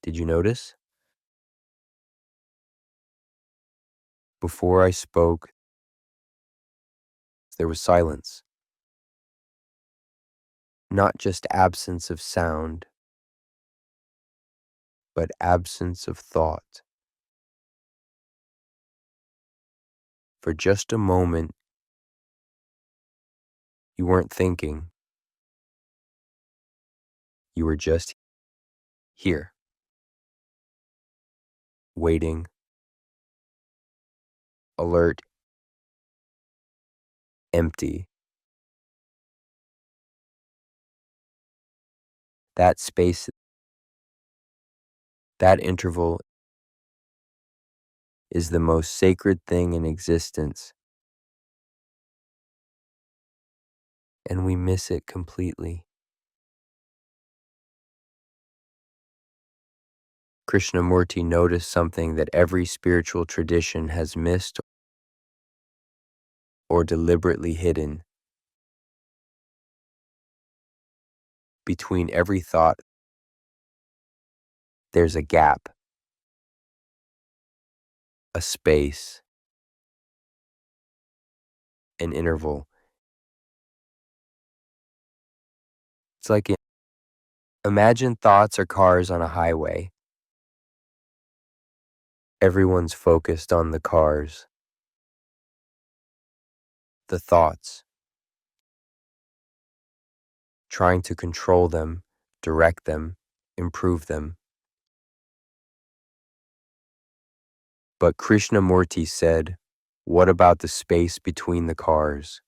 Did you notice? Before I spoke, there was silence. Not just absence of sound, but absence of thought. For just a moment, you weren't thinking. You were just here, waiting, alert, empty. That space, that interval is the most sacred thing in existence, and we miss it completely. Krishnamurti noticed something that every spiritual tradition has missed or deliberately hidden. Between every thought, there's a gap, a space, an interval. It's like imagine thoughts or cars on a highway. Everyone's focused on the cars, the thoughts, trying to control them, direct them, improve them. But Krishnamurti said, what about the space between the cars?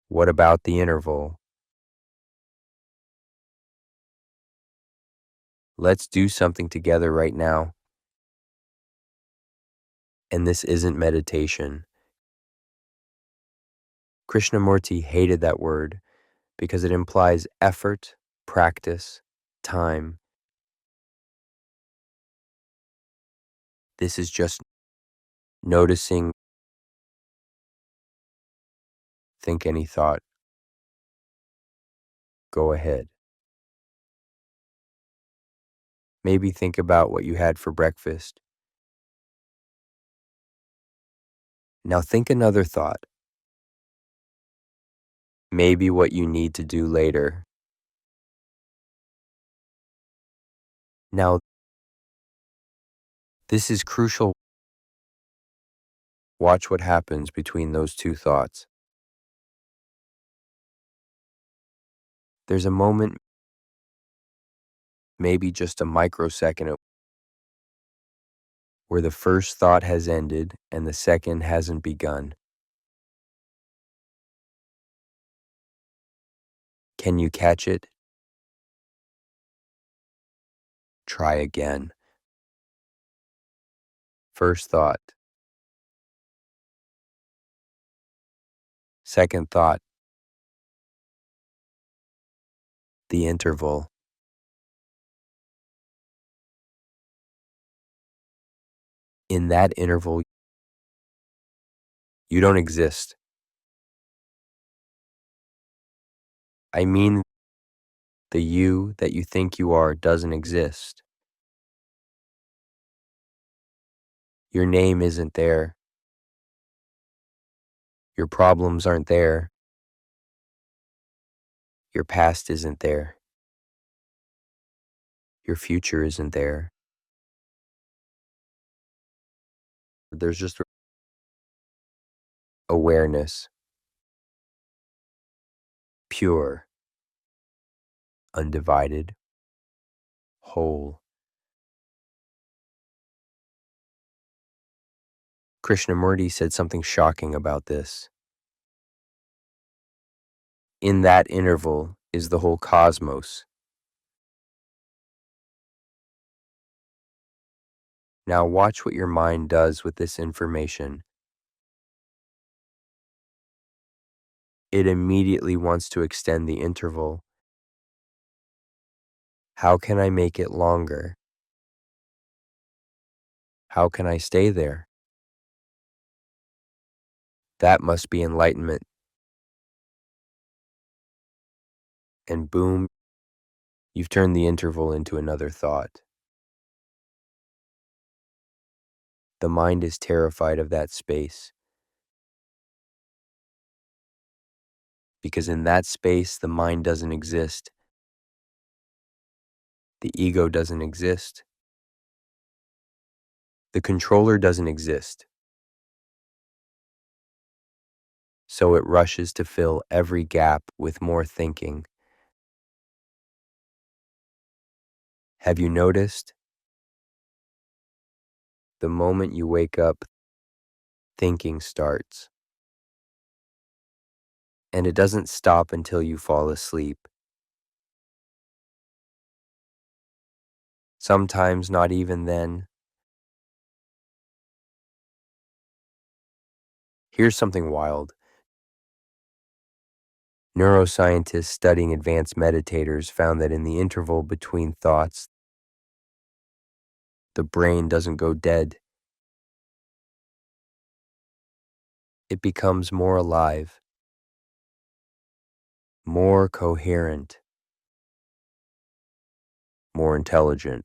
What about the interval? Let's do something together right now. And this isn't meditation. Krishnamurti hated that word because it implies effort, practice, time. This is just noticing. Think any thought. Go ahead. Maybe think about what you had for breakfast. Now think another thought. Maybe what you need to do later. Now, this is crucial. Watch what happens between those two thoughts. There's a moment, maybe just a microsecond, where the first thought has ended and the second hasn't begun. Can you catch it? Try again. First thought. Second thought. The interval. In that interval, you don't exist. I mean, the you that you think you are doesn't exist. Your name isn't there. Your problems aren't there. Your past isn't there. Your future isn't there. There's just awareness. Pure. Undivided. Whole. Krishnamurti said something shocking about this. In that interval is the whole cosmos. Now watch what your mind does with this information. It immediately wants to extend the interval. How can I make it longer? How can I stay there? That must be enlightenment. And boom, You've turned the interval into another thought. The mind is terrified of that space because in that space, the mind doesn't exist. The ego doesn't exist. The controller doesn't exist. So it rushes to fill every gap with more thinking. Have you noticed? The moment you wake up, thinking starts. And it doesn't stop until you fall asleep. Sometimes not even then. Here's something wild. Neuroscientists studying advanced meditators found that in the interval between thoughts, the brain doesn't go dead. It becomes more alive, more coherent, more intelligent.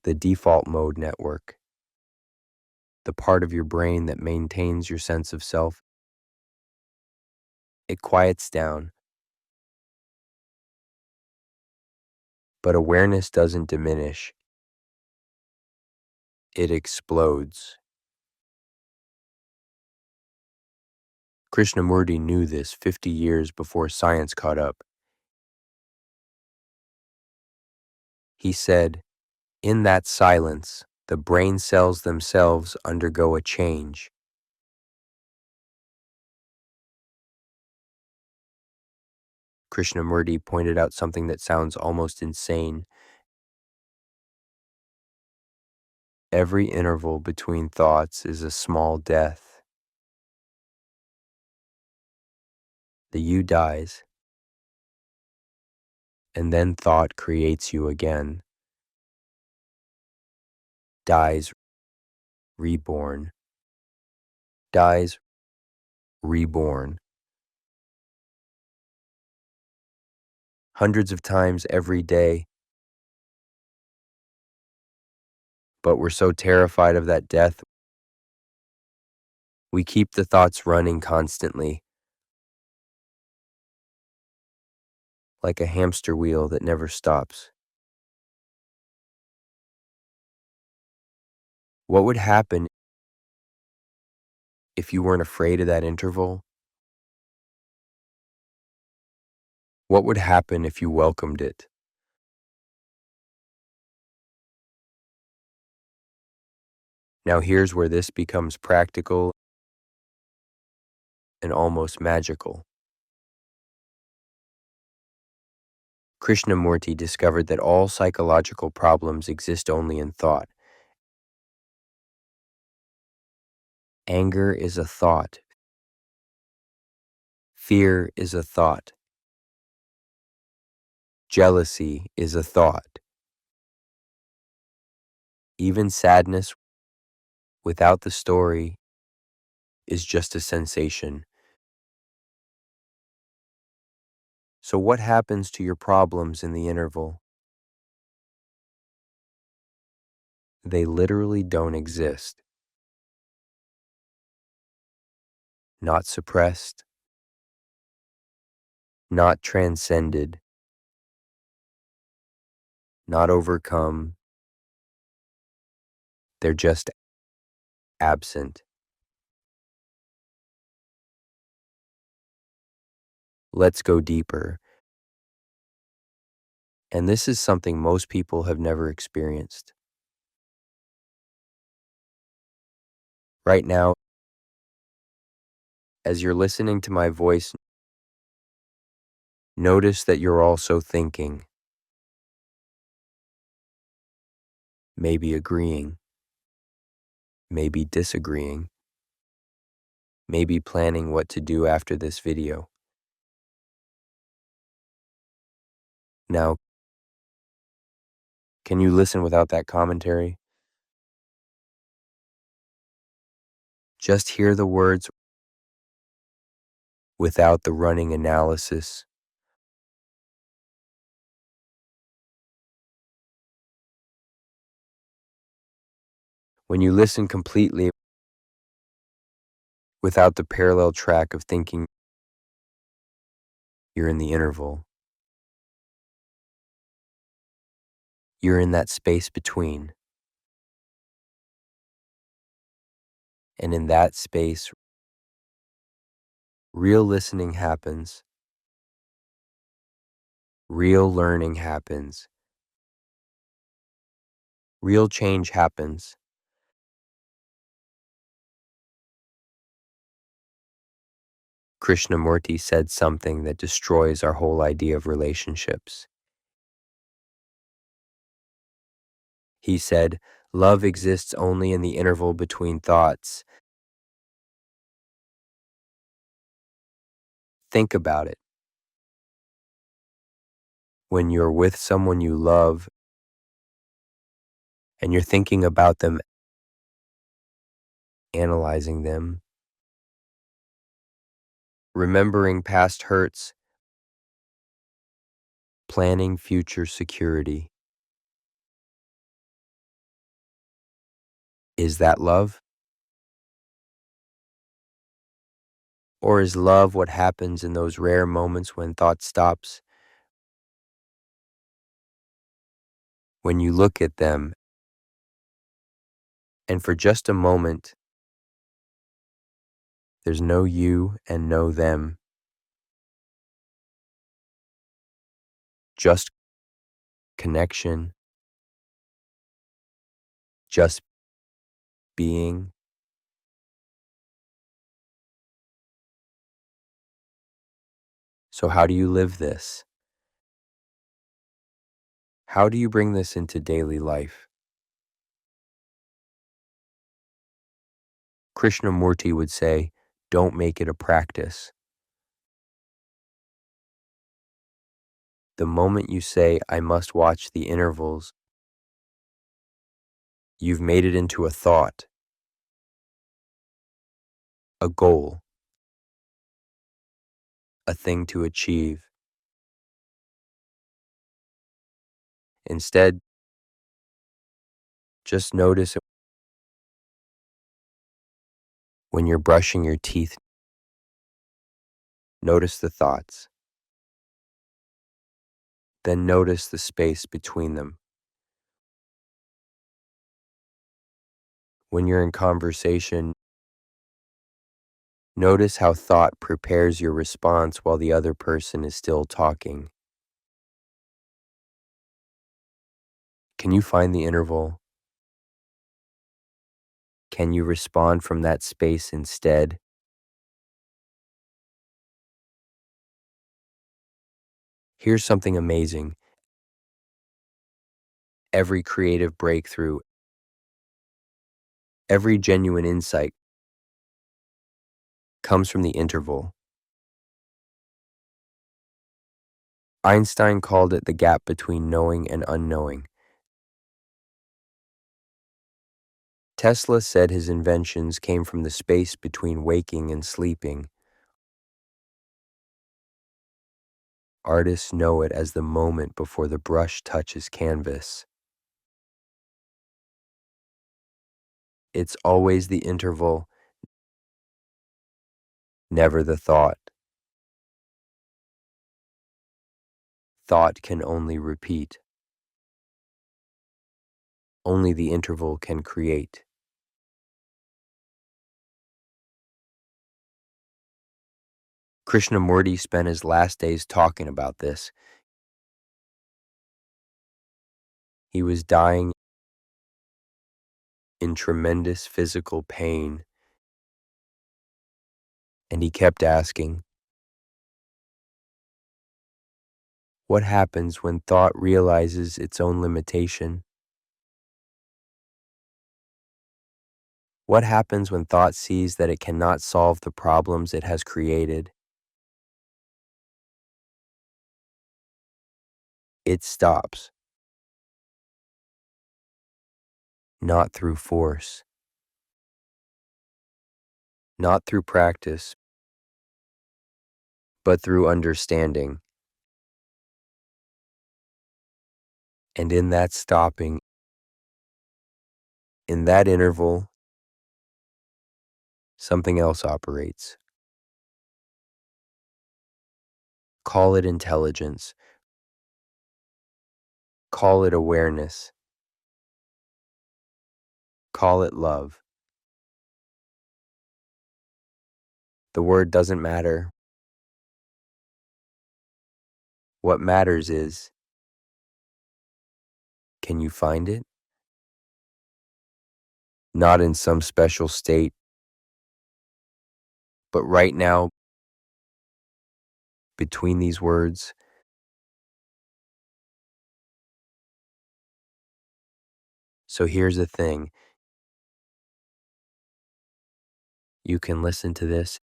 The default mode network, the part of your brain that maintains your sense of self, it quiets down. But awareness doesn't diminish. It explodes. Krishnamurti knew this 50 years before science caught up. He said, "In that silence, the brain cells themselves undergo a change." Krishnamurti pointed out something that sounds almost insane. Every interval between thoughts is a small death. The you dies, and then thought creates you again. Dies, reborn. Dies, reborn. Hundreds of times every day. But we're so terrified of that death, we keep the thoughts running constantly, like a hamster wheel that never stops. What would happen if you weren't afraid of that interval? What would happen if you welcomed it? Now here's where this becomes practical and almost magical. Krishnamurti discovered that all psychological problems exist only in thought. Anger is a thought. Fear is a thought. Jealousy is a thought. Even sadness without the story is just a sensation. So what happens to your problems in the interval? They literally don't exist. Not suppressed, not transcended, not overcome. They're just absent. Let's go deeper. And this is something most people have never experienced. Right now, as you're listening to my voice, notice that you're also thinking, maybe agreeing, maybe disagreeing, maybe planning what to do after this video. Now, can you listen without that commentary? Just hear the words without the running analysis. When you listen completely without the parallel track of thinking, you're in the interval. You're in that space between. And in that space, real listening happens, real learning happens, real change happens. Krishnamurti said something that destroys our whole idea of relationships. He said, love exists only in the interval between thoughts. Think about it. When you're with someone you love and you're thinking about them, analyzing them, remembering past hurts, planning future security. Is that love? Or is love what happens in those rare moments when thought stops? When you look at them, and for just a moment, there's no you and no them, just connection, just being. So how do you live this? How do you bring this into daily life? Krishnamurti would say, don't make it a practice. The moment you say, I must watch the intervals, you've made it into a thought, a goal, a thing to achieve. Instead, just notice it when you're brushing your teeth. Notice the thoughts. Then notice the space between them. When you're in conversation, notice how thought prepares your response while the other person is still talking. Can you find the interval? Can you respond from that space instead? Here's something amazing. Every creative breakthrough, every genuine insight comes from the interval. Einstein called it the gap between knowing and unknowing. Tesla said his inventions came from the space between waking and sleeping. Artists know it as the moment before the brush touches canvas. It's always the interval, never the thought. Thought can only repeat. Only the interval can create. Krishnamurti spent his last days talking about this. He was dying in tremendous physical pain, and he kept asking, what happens when thought realizes its own limitation? What happens when thought sees that it cannot solve the problems it has created? It stops. Not through force, not through practice, but through understanding. And in that stopping In that interval, something else operates. Call it intelligence. Call it awareness. Call it love. The word doesn't matter. What matters is, can you find it? Not in some special state, but right now, between these words. So here's the thing. You can listen to this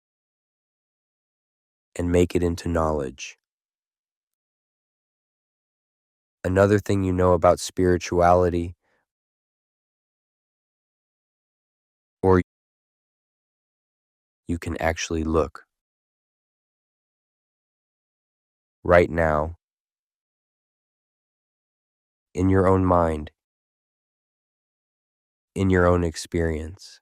and make it into knowledge. Another thing you know about spirituality, or you can actually look right now in your own mind, in your own experience.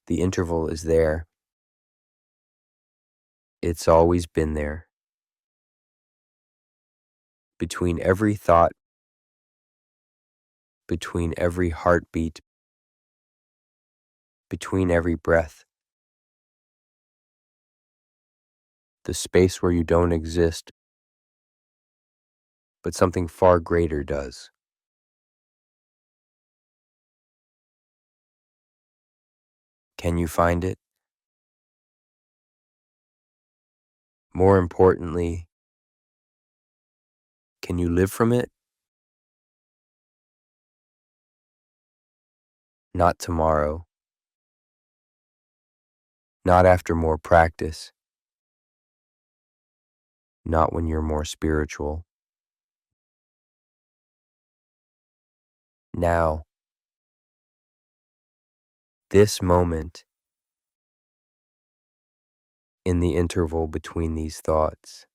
The interval is there. It's always been there. Between every thought, between every heartbeat, between every breath. The space where you don't exist, but something far greater does. Can you find it? More importantly, can you live from it? Not tomorrow, not after more practice, not when you're more spiritual. Now, this moment, in the interval between these thoughts.